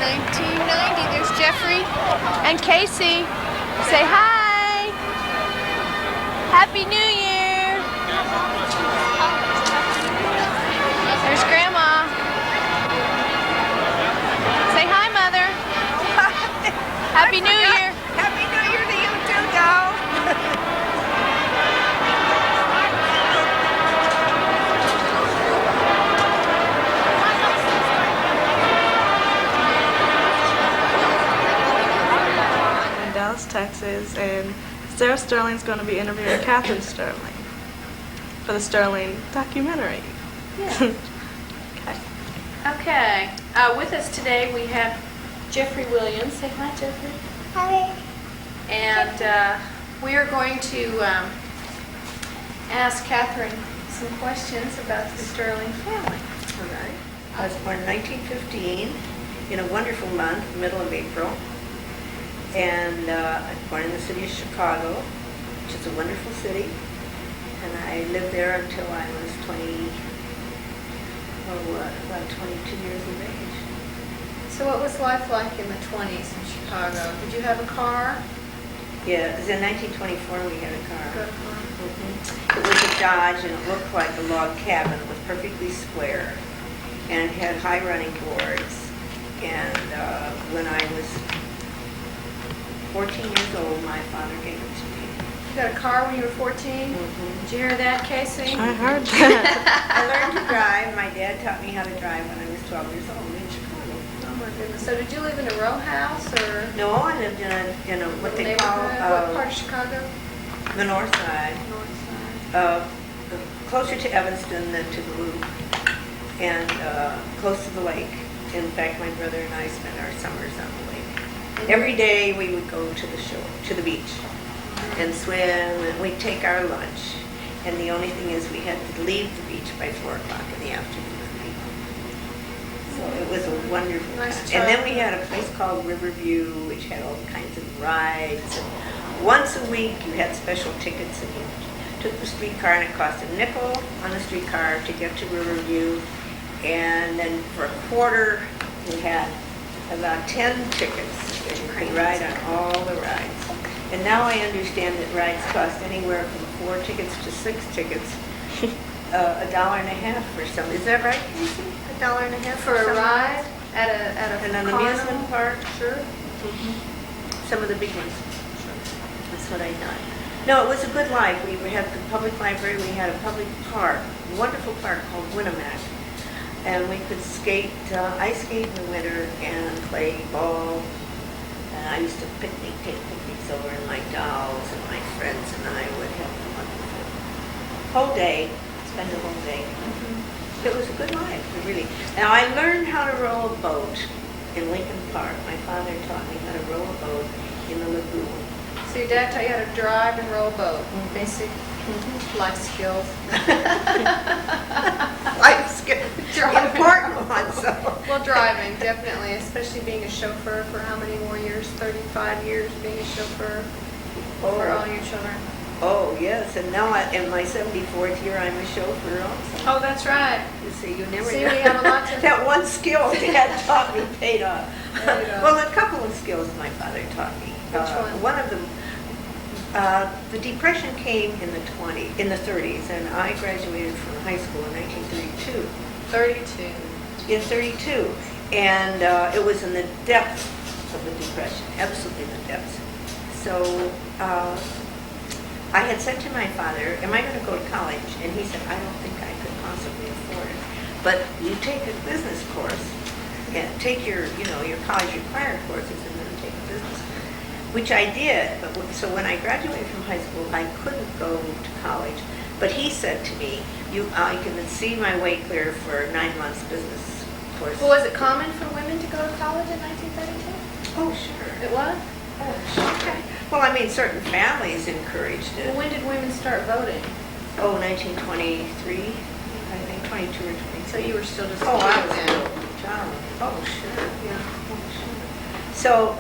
1990. There's Jeffrey and Casey. Say hi. Happy New Year. There's Grandma. Say hi, Mother. Happy New Year. Happy New Year to you too, doll. In Dallas, Texas, and Sarah Sterling's going to be interviewing Catherine Sterling for the Sterling documentary. Yeah. Okay. Okay. With us today we have Jeffrey Williams. Say hi, Jeffrey. Hi. And we are going to ask Catherine some questions about the Sterling family. All right. I was born in 1915 in a wonderful month, middle of April. And I was born in the city of Chicago, which is a wonderful city. And I lived there until I was about 22 years of age. So what was life like in the 20s in Chicago? Did you have a car? Yeah, it was in 1924 we had a car. Got a car. It was a Dodge, and it looked like a log cabin. It was perfectly square, and it had high running boards. And when I was 14 years old, my father gave it to me. You got a car when you were 14? Did you hear that, Casey? I heard that. I learned to drive. My dad taught me how to drive when I was 12 years old in Chicago. Oh my goodness. So did you live in a row house or No, I lived in a what they call neighborhood? What part of Chicago? the north side, North side. closer to Evanston than to the Loop, and close to the lake. In fact, my brother and I spent our summers on the lake. Every day we would go to the shore, to the beach, and swim, and we'd take our lunch. And the only thing is we had to leave the beach by 4 o'clock in the afternoon. So it was a wonderful Nice time. And then we childhood. had a place called Riverview, which had all kinds of rides. And once a week you had special tickets, and you took the streetcar, and it cost a nickel on the streetcar to get to Riverview. And then for a quarter, you had about 10 tickets, and you could ride on all the rides. And now I understand that rides cost anywhere from 4 tickets to 6 tickets, $1.50 for some. Is that right, Casey? $1.50 For a ride at a And an carnival? amusement park? Sure. Some of the big ones. That's what I thought. No, it was a good life. We had the public library. We had a public park, a wonderful park called Winnemac. And we could skate, ice skate in the winter and play ball. And I used to take picnics over, and my dolls and my friends and I would have a wonderful whole day, spend the whole day. It was a good life, really. Now, I learned how to row a boat in Lincoln Park. My father taught me how to row a boat in the lagoon. So your dad taught you how to drive and row a boat. Basic life skills. Life skill, important one, so. Well, driving, definitely, especially being a chauffeur for how many more years? 35 years being a chauffeur for all your children. Oh, yes, and now in my 74th year, I'm a chauffeur also. Oh, that's right. You see, you never See, know. we have a lot to- That one skill Dad taught me paid off. Paid off. Well, a couple of skills my father taught me. Which one? One of them, the Depression came in the 30s, and I graduated from high school in 1932. 32. In 32, and it was in the depths of the Depression, absolutely in the depths. So I had said to my father, am I going to go to college? And he said, I don't think I could possibly afford it. But you take a business course, and take your college required courses, and then take a business course, which I did. But so when I graduated from high school, I couldn't go to college. But he said to me, I can see my way clear for 9 months business course. Well, was it common for women to go to college in 1932? Oh, sure. It was? Oh, sure. Okay. Well, I mean, certain families encouraged Well, it. when did women start voting? Oh, 1923, I think, 22 or 23. So you were still just Oh, I a was kid a then. little child. Oh, sure. Yeah. Oh, sure. So,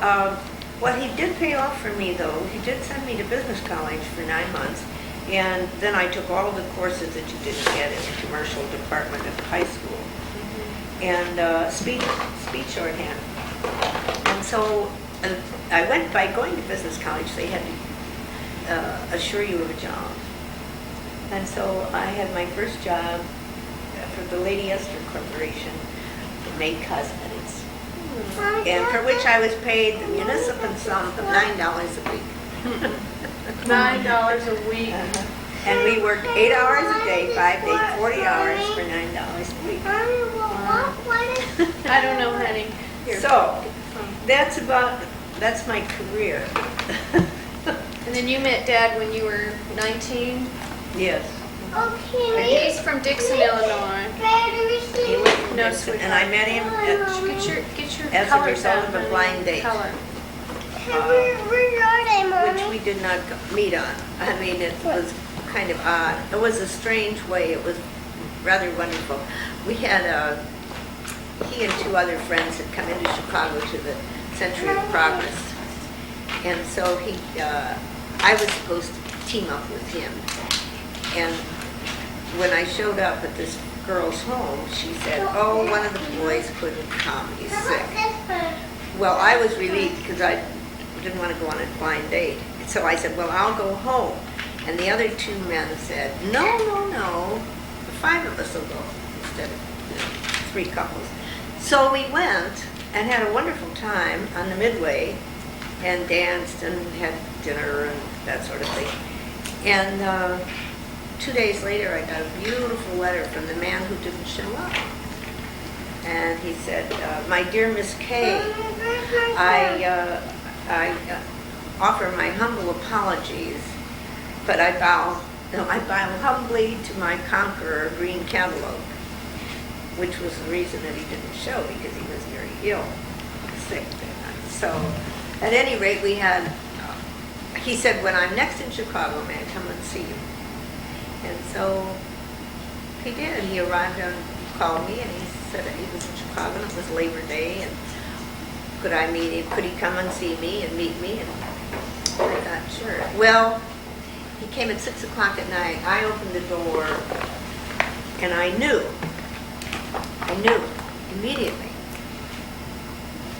what he did pay off for me, though, he did send me to business college for 9 months. And then I took all of the courses that you didn't get in the commercial department of high school. And speech shorthand. And so I went, by going to business college, they had to assure you of a job. And so I had my first job for the Lady Esther Corporation, that made cosmetics. And for which I was paid the municipal sum of $9 a week. $9 a week. And we worked 8 hours a day, 5 days, 40 hours for $9 a week. I don't know, honey. Here. So, that's my career. And then you met Dad when you were 19? Yes. And he's from Dixon, Illinois. He lived in No, Dixon, sweetheart. and I met him Get your as a colors result out, of a honey. blind date. Color. which we did not meet on. I mean, it was kind of odd. It was a strange way. It was rather wonderful. We had he and 2 other friends had come into Chicago to the Century of Progress. And so I was supposed to team up with him. And when I showed up at this girl's home, she said, oh, one of the boys couldn't come, he's sick. Well, I was relieved because I didn't want to go on a blind date. So I said, well, I'll go home. And the other 2 men said, no, the 5 of us will go instead of 3 couples. So we went and had a wonderful time on the Midway and danced and had dinner and that sort of thing. And 2 days later, I got a beautiful letter from the man who didn't show up. And he said, my dear Miss Kay, I offer my humble apologies, but I bow humbly to my conqueror, Green Cantaloupe, which was the reason that he didn't show, because he was very ill, sick. So, at any rate, he said, when I'm next in Chicago, may I come and see you? And so he did. He arrived and called me, and he said that he was in Chicago, and it was Labor Day, and could I meet him? Could he come and see me and meet me? And I thought, sure. Well, he came at 6 o'clock at night. I opened the door, and I knew immediately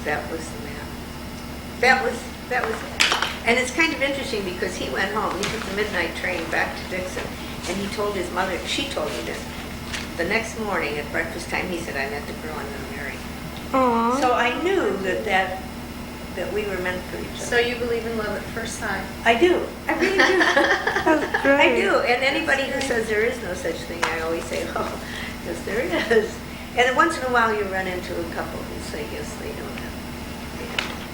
that was the man. That was it. And it's kind of interesting because he went home. He took the midnight train back to Dixon, and he told his mother, she told me this, the next morning at breakfast time, he said, I met the girl I'm going to marry. Aww. So I knew that we were meant for each other. So you believe in love at first sight? I do. I really do. That's great. I do. And anybody who says there is no such thing, I always say, oh, yes, there is. And then once in a while you run into a couple who say, yes, they know that.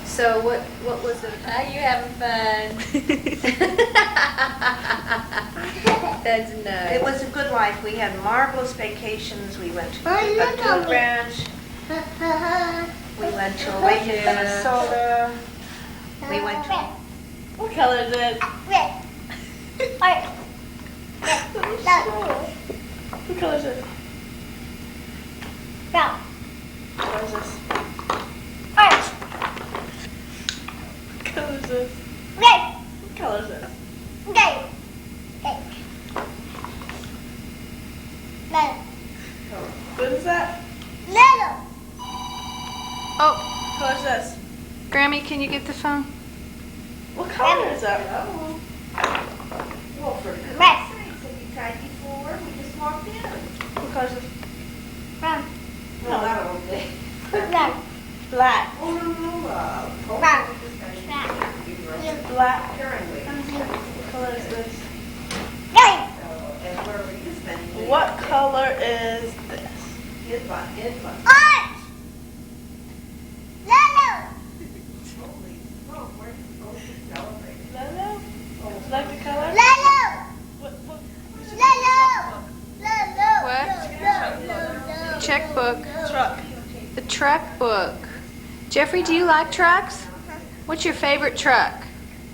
So what was it? Are you having fun? That's nice. It was a good life. We had marvelous vacations. We went to a dude ranch. We went to a lake in Minnesota. We went to... What color is it? Red. White. What color is it? Brown. What color is this? Orange. What color is this? Red. What color is this? Gray. Pink. Yellow. What is that? Yellow. Oh, What color is this? Grammy, can you get the phone? What color is that? Well, for Red. have you tried before? We just walked in. What color is this? Brown. No, that won't be. Brown. Black. Oh, no. Brown. Black. Apparently. What color is this? Green. And where were you spending your What day? color is this? It was. Orange. Yellow. Holy smoke, where did you go to celebrate? Yellow? You like the color? Yellow. What? Yellow. Yellow. What? Yellow. Checkbook. Truck. The truck book. Jeffrey, do you like trucks? What's your favorite truck?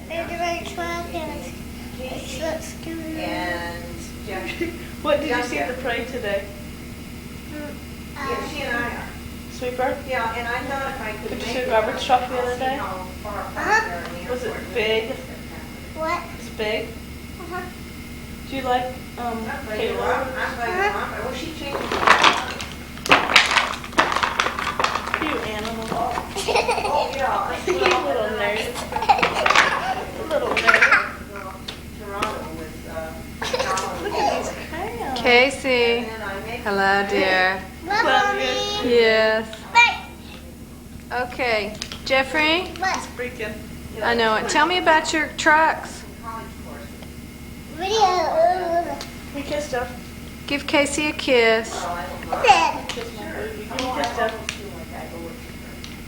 Favorite truck and it looks good. And Jackie. What did you see at the parade today? Yeah, she and I are. Sweeper? Yeah, and I thought if I could Did you make see it, garbage truck the I'll other see day? how far apart Uh-huh. they are in the Was it airport. big? What? It's big. Uh-huh. Do you like I'm glad you Caleb? are. I'm glad you are. Well, she changed it. Cute animals. Oh, yeah. You little nerd. Little nerd. Toronto with, Look at these crayons. Casey. and I make Hello, dear. What, Mommy? Yes. Bye. Okay, Jeffrey, What? Freaking. I know it. Tell me about your trucks. college course. Video. We kissed Jeff. Give Casey a kiss. Then. Kiss my baby. We kissed Jeff.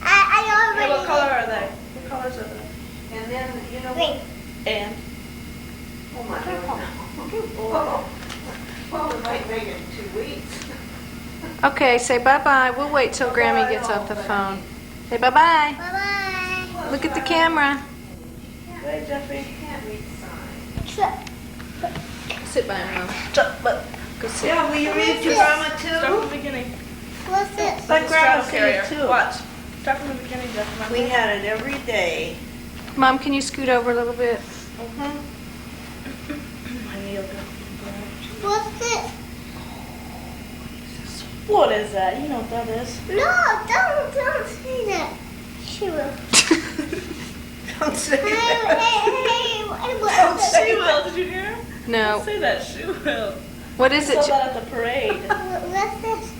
I Hey, already. what color are they? What colors are they? And then, you know, Green. And. oh my God. Well, we might make it 2 weeks. Okay, say bye-bye. We'll wait till Grammy gets off the phone. Say bye-bye. Bye-bye. Look at the camera. Wait, Jeffrey. Can't read signs. Truck. Sit by him, Mom. But Go sit. Yeah, will you read to Grandma start from too? the beginning. What's this? Let Grandma Straddle see carrier. it too. Watch. Start from the beginning, Jeff. Remember? We had it every day. Mom, can you scoot over a little bit? My yoga. What's this? What is that? You know what that is. No, don't say that. She will. Don't say Hey, that. what's She this? will. Did you hear? No. Don't say that. She will. What is I saw it? that at the parade. What's this?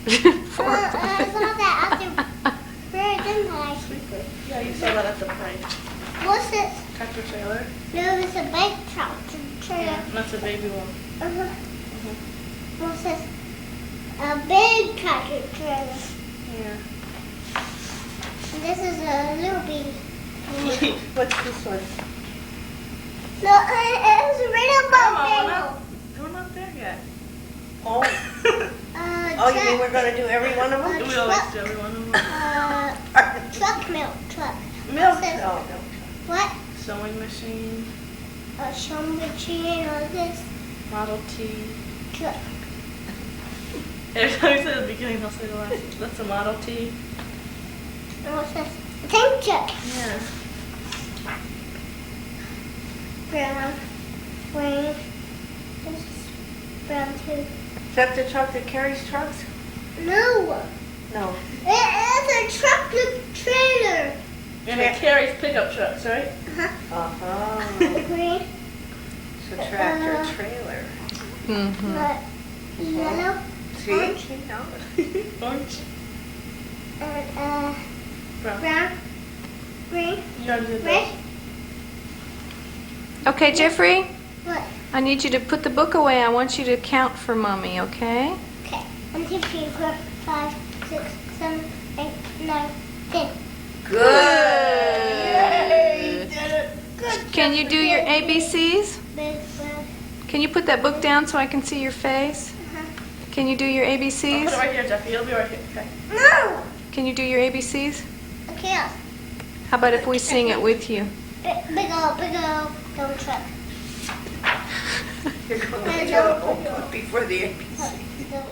I saw that at the fair, didn't I? Sweetly. Yeah, you saw that at the parade. What's this? Tractor trailer. No, it's a big tractor trailer. That's a baby one. Uh-huh. What's this? A big tractor trailer. Yeah. And this is a little baby. What's this one? No, it's a rainbow Come on, bagel. we're not there yet. Oh, oh, you mean we're gonna do every one of them? We always do every one of them. Truck milk truck. Milk. What's this? Oh, no. What? Sewing machine. A sewing machine or this Model T. truck. Every time we say the beginning, they'll say the last. That's a Model T. And what's this? A tank truck. Yeah. Brown. Green. This is brown too. Is that the truck that carries trucks? No. No. It's a tractor trailer. And it carries pickup trucks, right? Uh-huh. Green. It's a tractor trailer. Mm-hmm. Yellow. See? Orange. She knows. Orange. And Brown. brown. Green. You gotta do Red. that. Okay, Jeffrey, What? I need you to put the book away. I want you to count for Mommy, okay? Okay. 1, 2, 3, 4, 5, 6, 7, 8, 9, 10. Good. Good. Can you do your ABCs? Big red. Can you put that book down so I can see your face? Can you do your I'll put it ABCs? right here, Jeffy. It'll be right here. Okay. No. Can you do your ABCs? Okay. How about if we sing it with you? Big old dumb truck. You're going to do it before the ABC. Look.